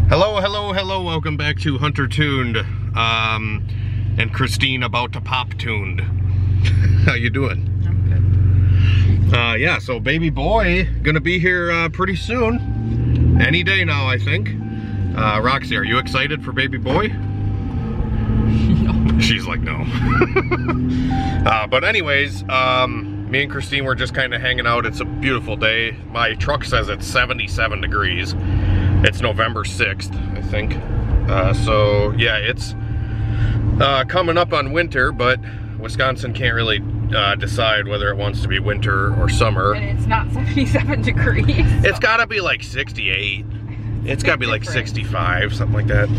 Hello, hello, hello, welcome back to Hunter Tuned, and Christine about to pop tuned. How you doing? I'm good. Yeah, so baby boy gonna be here pretty soon. Any day now, I think. Roxy, are you excited for baby boy? No. She's like, no. But anyways, me and Christine were just kind of hanging out. It's a beautiful day. My truck says it's 77 degrees. It's November 6th, I think. So yeah, it's coming up on winter, but Wisconsin can't really decide whether it wants to be winter or summer. And it's not 77 degrees. So. It's gotta be like 68. It's gotta be like 65, something like that.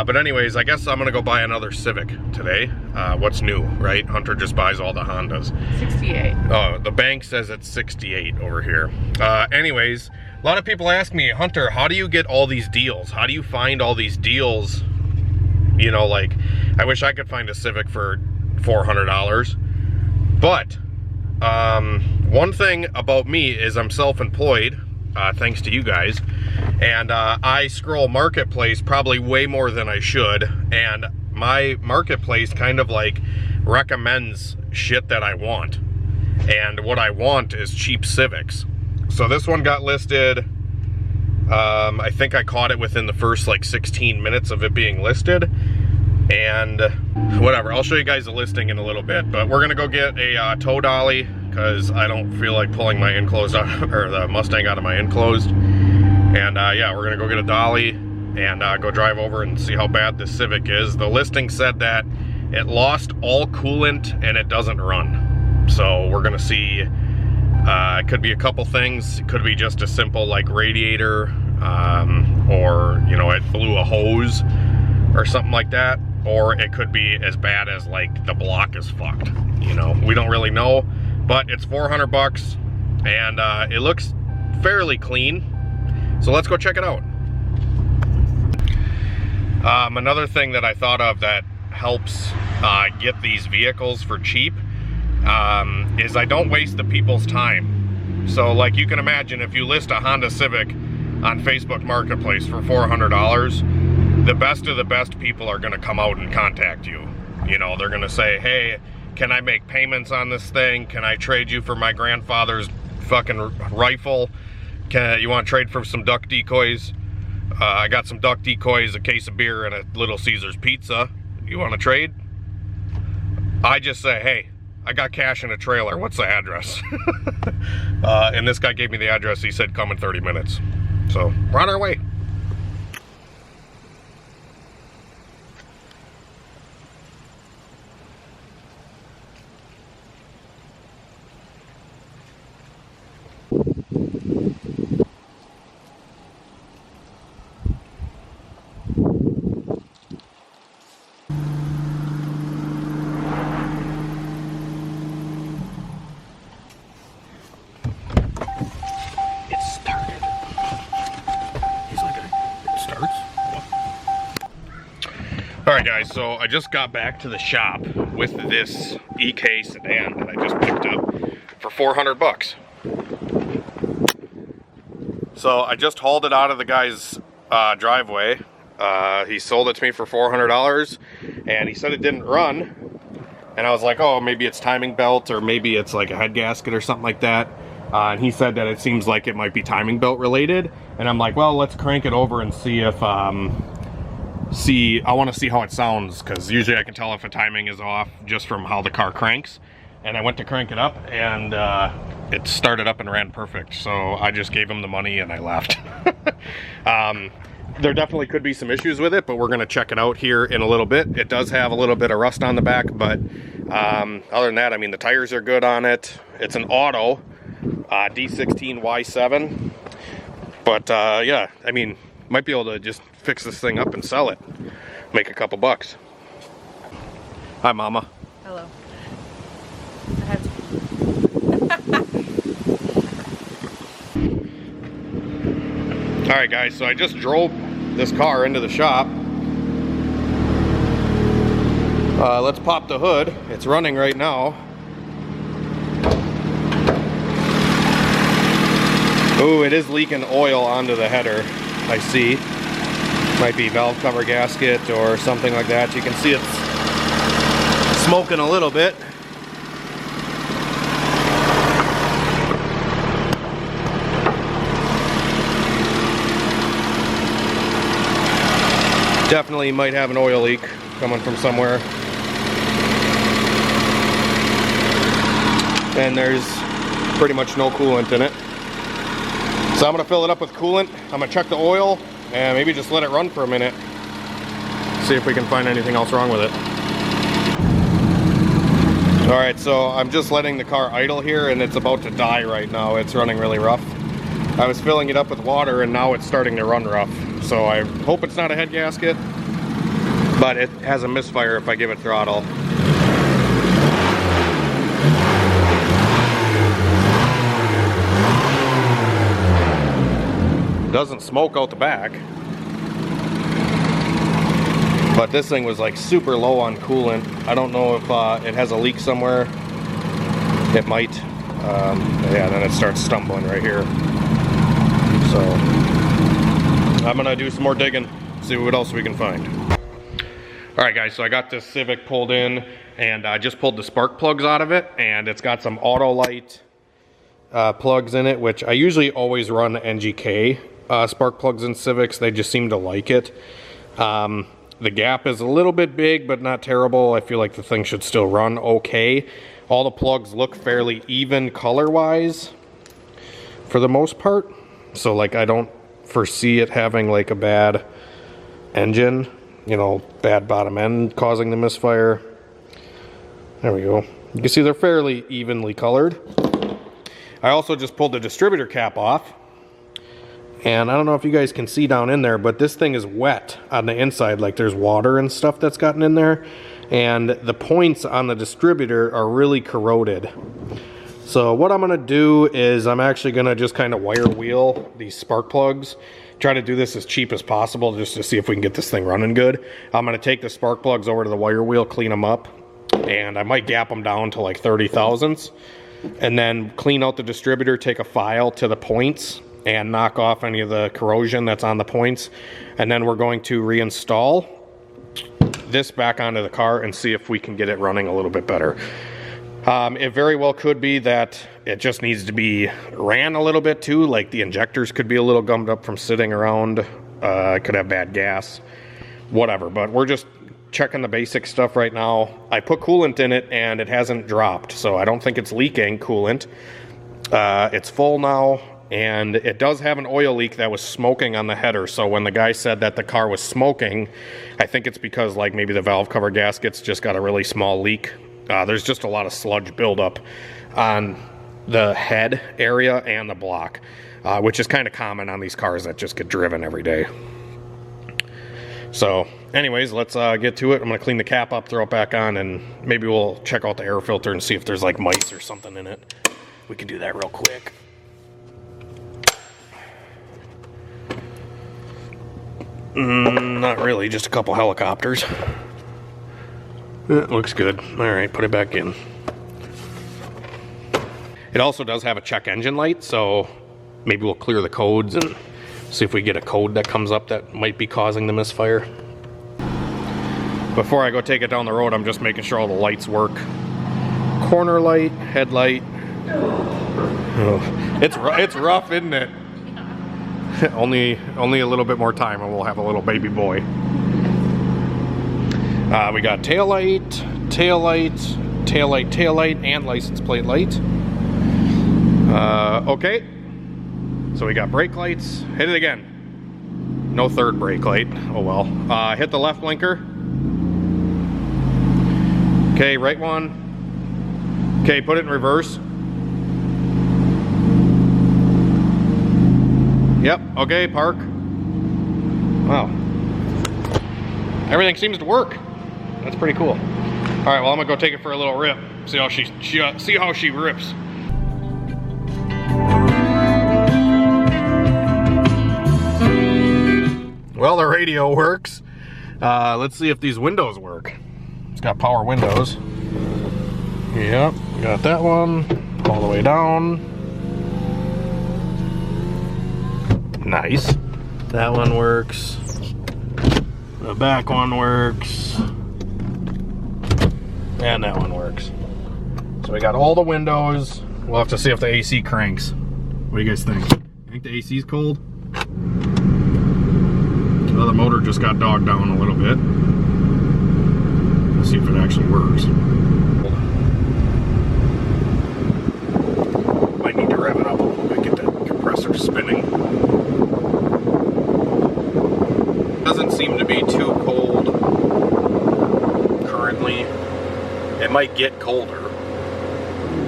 But anyways, I guess I'm gonna go buy another Civic today. What's new, right? Hunter just buys all the Hondas. 68. Oh, the bank says it's 68 over here. Anyways, a lot of people ask me, Hunter, how do you get all these deals? How do you find all these deals? You know, like, I wish I could find a Civic for $400. But, one thing about me is I'm self-employed, thanks to you guys. And I scroll Marketplace probably way more than I should. And my Marketplace kind of like recommends shit that I want. And what I want is cheap Civics. So this one got listed, I think I caught it within the first like 16 minutes of it being listed. And whatever, I'll show you guys the listing in a little bit. But we're gonna go get a tow dolly because I don't feel like pulling my enclosed out, or the Mustang out of my enclosed. And yeah, we're gonna go get a dolly and go drive over and see how bad this Civic is. The listing said that it lost all coolant and it doesn't run. So we're gonna see. It could be a couple things. It could be just a simple like radiator, or you know, it blew a hose or something like that. Or it could be as bad as like the block is fucked. You know, we don't really know, but it's 400 bucks and it looks fairly clean. So let's go check it out. Another thing that I thought of that helps get these vehicles for cheap is I don't waste the people's time. So like you can imagine, if you list a Honda Civic on Facebook Marketplace for $400, the best of the best people are gonna come out and contact you. You know, they're gonna say, hey, can I make payments on this thing? Can I trade you for my grandfather's fucking rifle? You wanna trade for some duck decoys? I got some duck decoys, a case of beer, and a Little Caesars pizza. You wanna trade? I just say, hey, I got cash in a trailer. What's the address? And this guy gave me the address. He said come in 30 minutes. So we're on our way. Alright guys, so I just got back to the shop with this EK sedan that I just picked up for 400 bucks. So I just hauled it out of the guy's driveway. He sold it to me for $400 and he said it didn't run. And I was like, oh, maybe it's timing belt or maybe it's like a head gasket or something like that. And he said that it seems like it might be timing belt related. And I'm like, well, let's crank it over and see if I want to see how it sounds, because usually I can tell if a timing is off just from how the car cranks. And I went to crank it up and it started up and ran perfect. So I just gave him the money and I left. There definitely could be some issues with it, but we're going to check it out here in a little bit. It does have a little bit of rust on the back, but other than that, I mean, the tires are good on it. It's an auto D16 Y7, but yeah, I mean, might be able to just fix this thing up and sell it, make a couple bucks. Hi, Mama. Hello. All right, guys, so I just drove this car into the shop. Let's pop the hood. It's running right now. Oh, it is leaking oil onto the header, I see. Might be valve cover gasket or something like that. You can see it's smoking a little bit. Definitely might have an oil leak coming from somewhere. And there's pretty much no coolant in it. So I'm gonna fill it up with coolant. I'm gonna check the oil and maybe just let it run for a minute. See if we can find anything else wrong with it. All right, so I'm just letting the car idle here and it's about to die right now. It's running really rough. I was filling it up with water and now it's starting to run rough. So I hope it's not a head gasket, but it has a misfire if I give it throttle. Doesn't smoke out the back, but this thing was like super low on coolant. I don't know if it has a leak somewhere. It might. Yeah, then it starts stumbling right here. So I'm gonna do some more digging, see what else we can find. All right, guys, so I got this Civic pulled in and I just pulled the spark plugs out of it, and it's got some auto light plugs in it, which I usually always run NGK spark plugs in Civics. They just seem to like it. The gap is a little bit big, but not terrible. I feel like the thing should still run okay. All the plugs look fairly even color-wise for the most part. So like I don't foresee it having like a bad engine, you know, bad bottom end causing the misfire. There we go. You can see they're fairly evenly colored. I also just pulled the distributor cap off, and I don't know if you guys can see down in there, but this thing is wet on the inside. Like there's water and stuff that's gotten in there, and the points on the distributor are really corroded. So what I'm gonna do is I'm actually gonna just kind of wire wheel these spark plugs, try to do this as cheap as possible just to see if we can get this thing running good. I'm gonna take the spark plugs over to the wire wheel, clean them up, and I might gap them down to like 30 thousandths, and then clean out the distributor, take a file to the points and knock off any of the corrosion that's on the points. And then we're going to reinstall this back onto the car and see if we can get it running a little bit better. It very well could be that it just needs to be ran a little bit too, like the injectors could be a little gummed up from sitting around, could have bad gas, whatever. But we're just checking the basic stuff right now. I put coolant in it and it hasn't dropped, so I don't think it's leaking coolant. It's full now, and it does have an oil leak that was smoking on the header. So when the guy said that the car was smoking, I think it's because like maybe the valve cover gaskets just got a really small leak. There's just a lot of sludge buildup on the head area and the block, which is kind of common on these cars that just get driven every day. So anyways, let's get to it. I'm gonna clean the cap up, throw it back on, and maybe we'll check out the air filter and see if there's like mice or something in it. We can do that real quick. Not really, just a couple helicopters. It looks good. All right, put it back in. It also does have a check engine light, so maybe we'll clear the codes and see if we get a code that comes up that might be causing the misfire. Before I go take it down the road, I'm just making sure all the lights work. Corner light, headlight. Oh, it's rough, isn't it? only a little bit more time and we'll have a little baby boy. We got tail light, and license plate light. Okay. So we got brake lights. Hit it again. No third brake light. Oh well. Hit the left blinker. Okay, right one. Okay, put it in reverse. Yep, okay, park. Wow. Everything seems to work. That's pretty cool. All right, well, I'm gonna go take it for a little rip. See how she rips. Well, the radio works. Let's see if these windows work. It's got power windows. Yep, got that one all the way down. Nice. That one works. The back one works. And that one works. So we got all the windows. We'll have to see if the AC cranks. What do you guys think? You think the AC's cold? Well, the motor just got dogged down a little bit. We'll see if it actually works. Might need to rev it up a little bit, get that compressor spinning. Doesn't seem to be too cold currently. It might get colder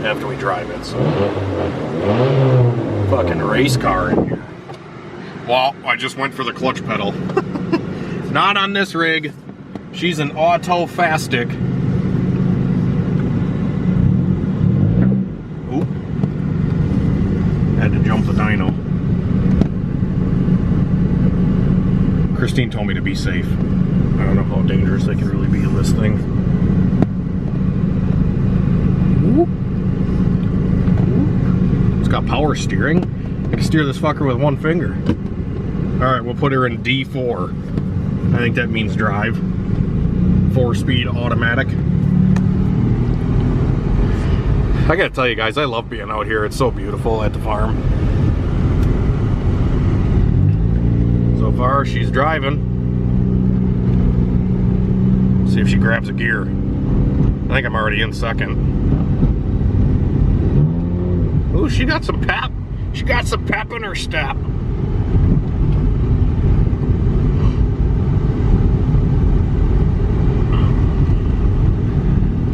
after we drive it, so. Fucking race car in here. Well, I just went for the clutch pedal. Not on this rig. She's an auto fastic. Oop. Had to jump the dyno. Christine told me to be safe. I don't know how dangerous they can really be in this thing. It's got power steering. I can steer this fucker with one finger. Alright, we'll put her in D4. I think that means drive. 4-speed automatic. I gotta tell you guys, I love being out here. It's so beautiful at the farm. So far, she's driving. See if she grabs a gear. I think I'm already in second. Ooh, she got some pep. She got some pep in her step.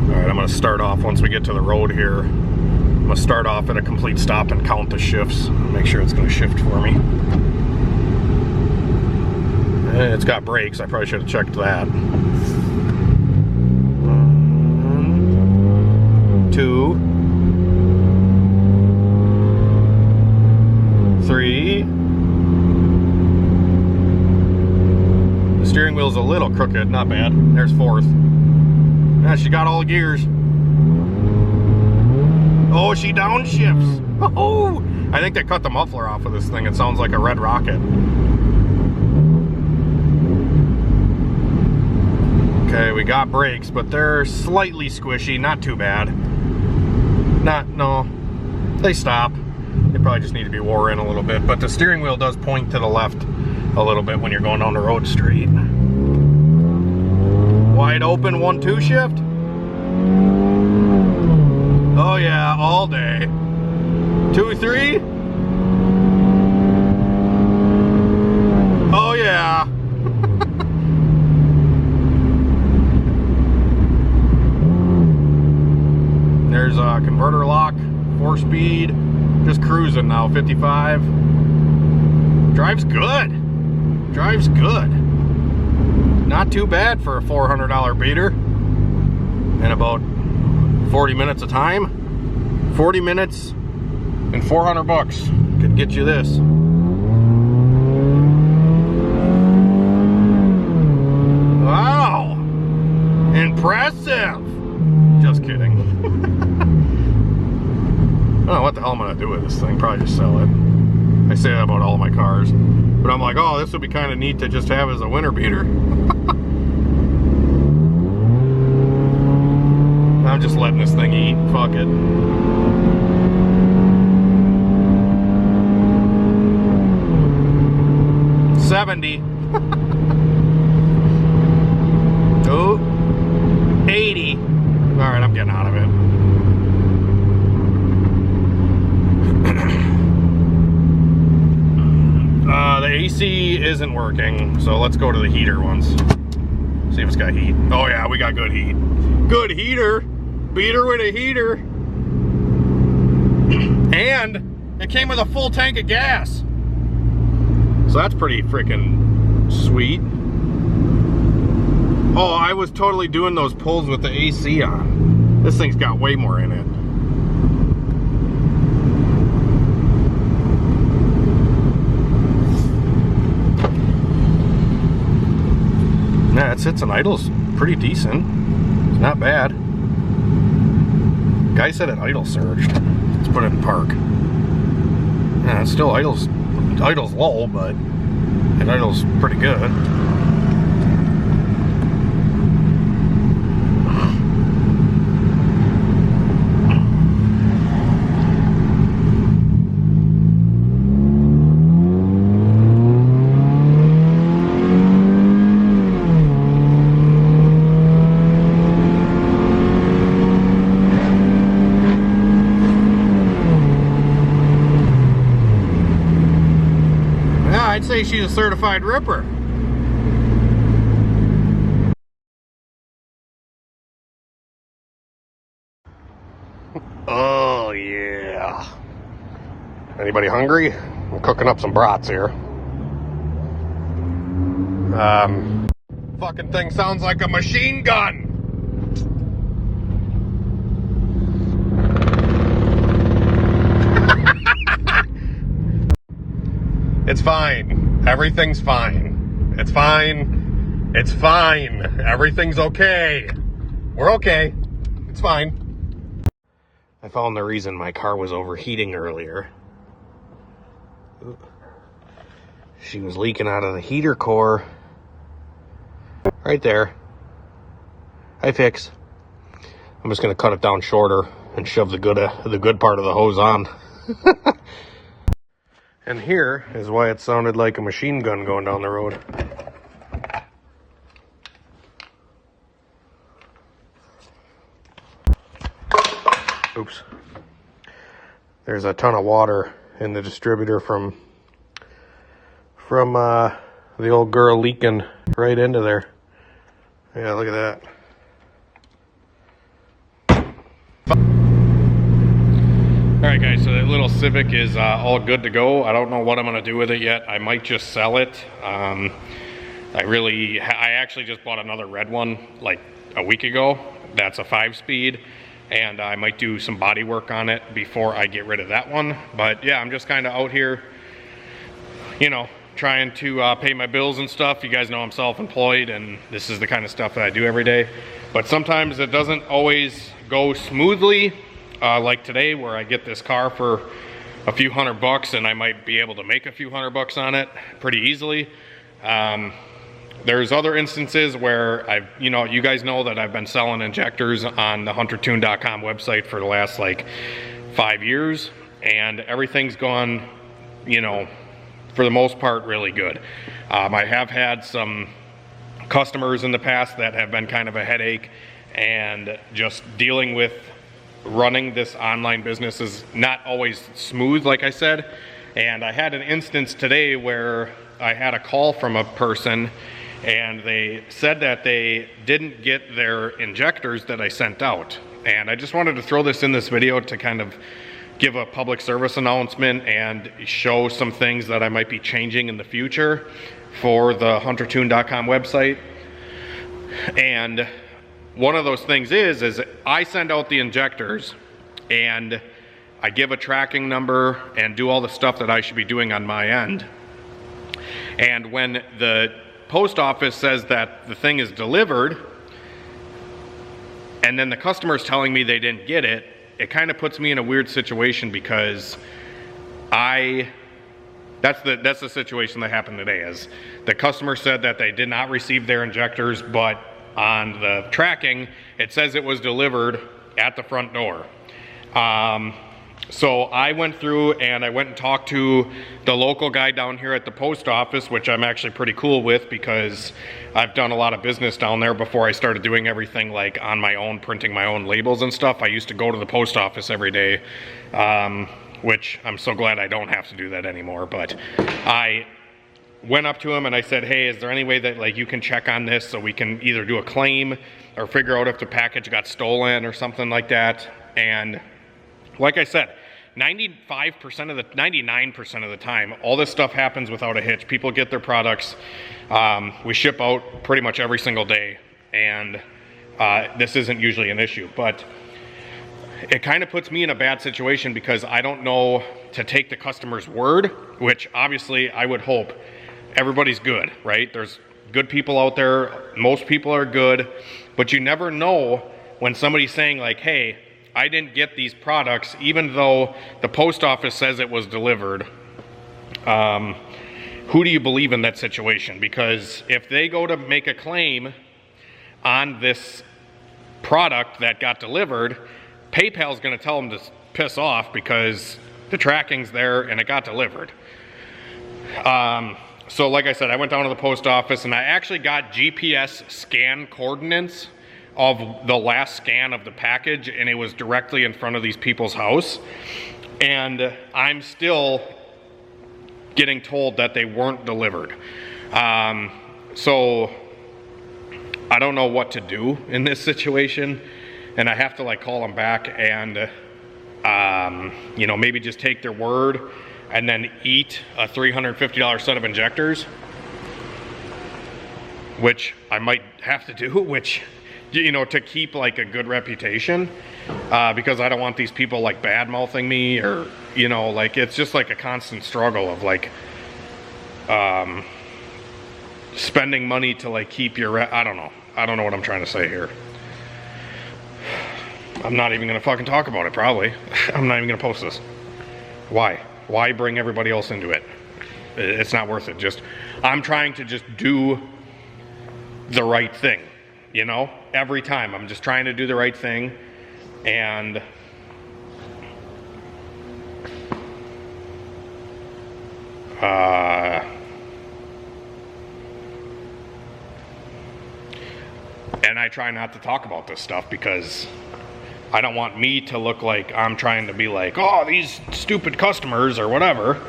Alright, I'm going to start off once we get to the road here. I'm going to start off at a complete stop and count the shifts. Make sure it's going to shift for me. And it's got brakes. I probably should have checked that. 1, 2, 3. The steering wheel's a little crooked, not bad. There's 4th. Yeah, she got all the gears. Oh, she downshifts. Oh, I think they cut the muffler off of this thing. It sounds like a red rocket. Okay, we got brakes, but they're slightly squishy, not too bad. No, they stop. They probably just need to be wore in a little bit, but the steering wheel does point to the left a little bit when you're going down the road straight. Wide open 1-2 shift. Oh yeah, all day. 2-3. Oh yeah. There's a converter lock, 4-speed, just cruising now, 55. Drives good. Drives good. Not too bad for a $400 beater. And about 40 minutes of time. 40 minutes and 400 bucks could get you this. Wow. Impressive. Just kidding. I don't know what the hell I'm gonna do with this thing. Probably just sell it. I say that about all my cars. But I'm like, oh, this would be kind of neat to just have as a winter beater. I'm just letting this thing eat. Fuck it. $70. Oh, $80. Alright, I'm getting out of it. The AC isn't working, so let's go to the heater ones. See if it's got heat. Oh yeah, we got good heat. Good heater. Beater with a heater. And it came with a full tank of gas. So that's pretty freaking sweet. Oh, I was totally doing those pulls with the AC on. This thing's got way more in it. Yeah, it sits and idles pretty decent. It's not bad. Guy said it idle surged. Let's put it in park. Yeah, it still idles low, but it idles pretty good. I'd say she's a certified ripper. Oh yeah. Anybody hungry? I'm cooking up some brats here. Fucking thing sounds like a machine gun. It's fine. Everything's fine. It's fine. It's fine. Everything's okay. We're okay. It's fine. I found the reason my car was overheating earlier. She was leaking out of the heater core. Right there. Hi, Fix. I'm just gonna cut it down shorter and shove the good part of the hose on. And here is why it sounded like a machine gun going down the road. Oops. There's a ton of water in the distributor from the old girl leaking right into there. Yeah, look at that. Alright guys, so that little Civic is all good to go. I don't know what I'm going to do with it yet. I might just sell it. I actually just bought another red one like a week ago. That's a 5-speed. And I might do some body work on it before I get rid of that one. But yeah, I'm just kind of out here, you know, trying to pay my bills and stuff. You guys know I'm self-employed and this is the kind of stuff that I do every day. But sometimes it doesn't always go smoothly. Like today where I get this car for a few $100 and I might be able to make a few $100 on it pretty easily. There's other instances where you guys know that I've been selling injectors on the huntertune.com website for the last like 5 years, and everything's gone, you know, for the most part really good. I have had some customers in the past that have been kind of a headache, and just dealing with running this online business is not always smooth, like I said. And I had an instance today where I had a call from a person and they said that they didn't get their injectors that I sent out. And I just wanted to throw this in this video to kind of give a public service announcement and show some things that I might be changing in the future for the huntertune.com website. And one of those things is I send out the injectors and I give a tracking number and do all the stuff that I should be doing on my end. And when the post office says that the thing is delivered and then the customer's telling me they didn't get it, it kind of puts me in a weird situation because that's the situation that happened today. Is the customer said that they did not receive their injectors, but on the tracking, it says it was delivered at the front door. So I went through and I went and talked to the local guy down here at the post office, which I'm actually pretty cool with because I've done a lot of business down there before I started doing everything like on my own, printing my own labels and stuff. I used to go to the post office every day, which I'm so glad I don't have to do that anymore. But I went up to him and I said, hey, is there any way that like you can check on this so we can either do a claim or figure out if the package got stolen or something like that? And like I said, 99% of the time, all this stuff happens without a hitch. People get their products. We ship out pretty much every single day, and this isn't usually an issue. But it kind of puts me in a bad situation because I don't know to take the customer's word, which obviously I would hope everybody's good, right? There's good people out there. Most people are good, but you never know when somebody's saying like, hey, I didn't get these products, even though the post office says it was delivered. Who do you believe in that situation? Because if they go to make a claim on this product that got delivered, PayPal's going to tell them to piss off because the tracking's there and it got delivered. So like I said, I went down to the post office and I actually got GPS scan coordinates of the last scan of the package, and it was directly in front of these people's house. And I'm still getting told that they weren't delivered. So I don't know what to do in this situation, and I have to like call them back and you know, maybe just take their word and then eat a $350 set of injectors, which I might have to do, which, you know, to keep like a good reputation, because I don't want these people like bad mouthing me, or, you know, like it's just like a constant struggle of like spending money to like keep your I don't know what I'm trying to say here. I'm not even gonna fucking talk about it, probably. I'm not even gonna post this. Why bring everybody else into it? It's not worth it. Just, I'm trying to just do the right thing, you know? Every time I'm just trying to do the right thing, and I try not to talk about this stuff because I don't want me to look like I'm trying to be like, oh, these stupid customers or whatever.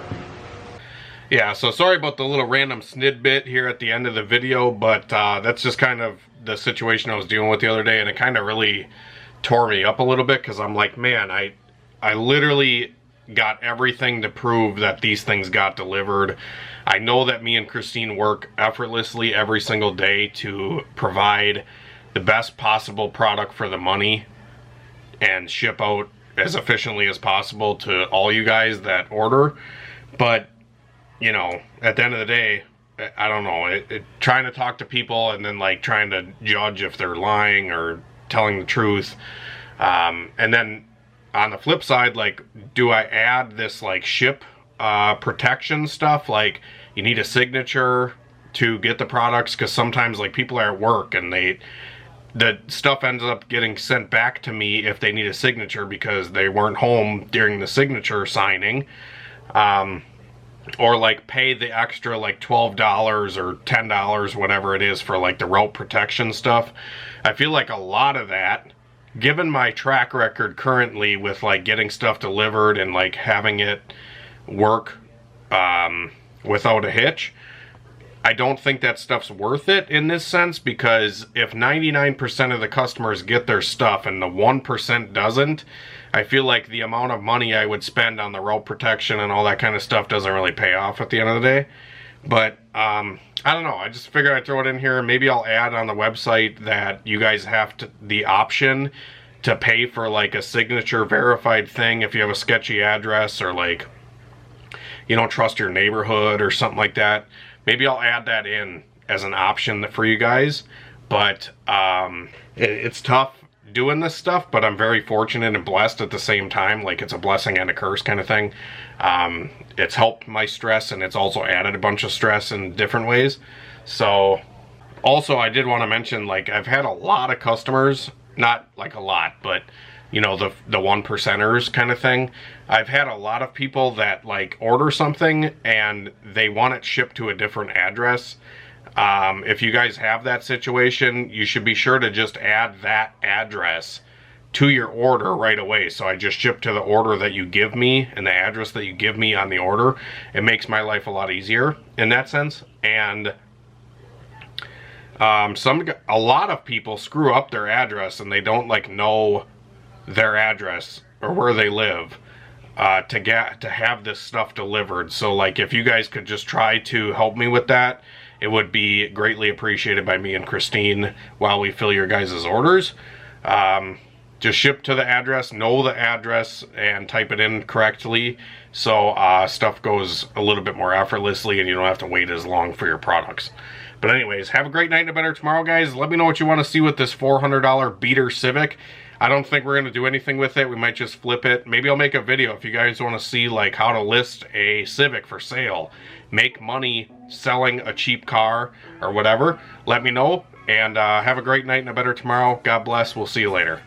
Yeah, so sorry about the little random snidbit here at the end of the video, but that's just kind of the situation I was dealing with the other day, and it kind of really tore me up a little bit, because I'm like, man, I literally got everything to prove that these things got delivered. I know that me and Christine work effortlessly every single day to provide the best possible product for the money and ship out as efficiently as possible to all you guys that order. But, you know, at the end of the day, I don't know, trying to talk to people and then like trying to judge if they're lying or telling the truth. And then on the flip side, like, do I add this like ship protection stuff? Like, you need a signature to get the products, because sometimes like people are at work and the stuff ends up getting sent back to me if they need a signature because they weren't home during the signature signing. Or like pay the extra like $12 or $10, whatever it is, for like the route protection stuff. I feel like a lot of that, given my track record currently with like getting stuff delivered and like having it work without a hitch, I don't think that stuff's worth it in this sense, because if 99% of the customers get their stuff and the 1% doesn't, I feel like the amount of money I would spend on the route protection and all that kind of stuff doesn't really pay off at the end of the day. But I don't know, I just figured I'd throw it in here. Maybe I'll add on the website that you guys have the option to pay for like a signature verified thing if you have a sketchy address, or like you don't trust your neighborhood or something like that. Maybe I'll add that in as an option for you guys. But it's tough doing this stuff, but I'm very fortunate and blessed at the same time. Like, it's a blessing and a curse kind of thing. It's helped my stress, and it's also added a bunch of stress in different ways. So also, I did want to mention, like, I've had a lot of customers, not like a lot, but you know, the one percenters kind of thing. I've had a lot of people that like order something and they want it shipped to a different address. If you guys have that situation, you should be sure to just add that address to your order right away. So I just ship to the order that you give me and the address that you give me on the order. It makes my life a lot easier in that sense. And a lot of people screw up their address and they don't like know their address or where they live to have this stuff delivered. So like, if you guys could just try to help me with that, it would be greatly appreciated by me and Christine while we fill your guys' orders. Just ship to the address, know the address, and type it in correctly, so stuff goes a little bit more effortlessly and you don't have to wait as long for your products. But anyways, have a great night and a better tomorrow, guys. Let me know what you want to see with this $400 beater Civic. I don't think we're going to do anything with it. We might just flip it. Maybe I'll make a video if you guys want to see like how to list a Civic for sale, make money selling a cheap car or whatever. Let me know, and have a great night and a better tomorrow. God bless. We'll see you later.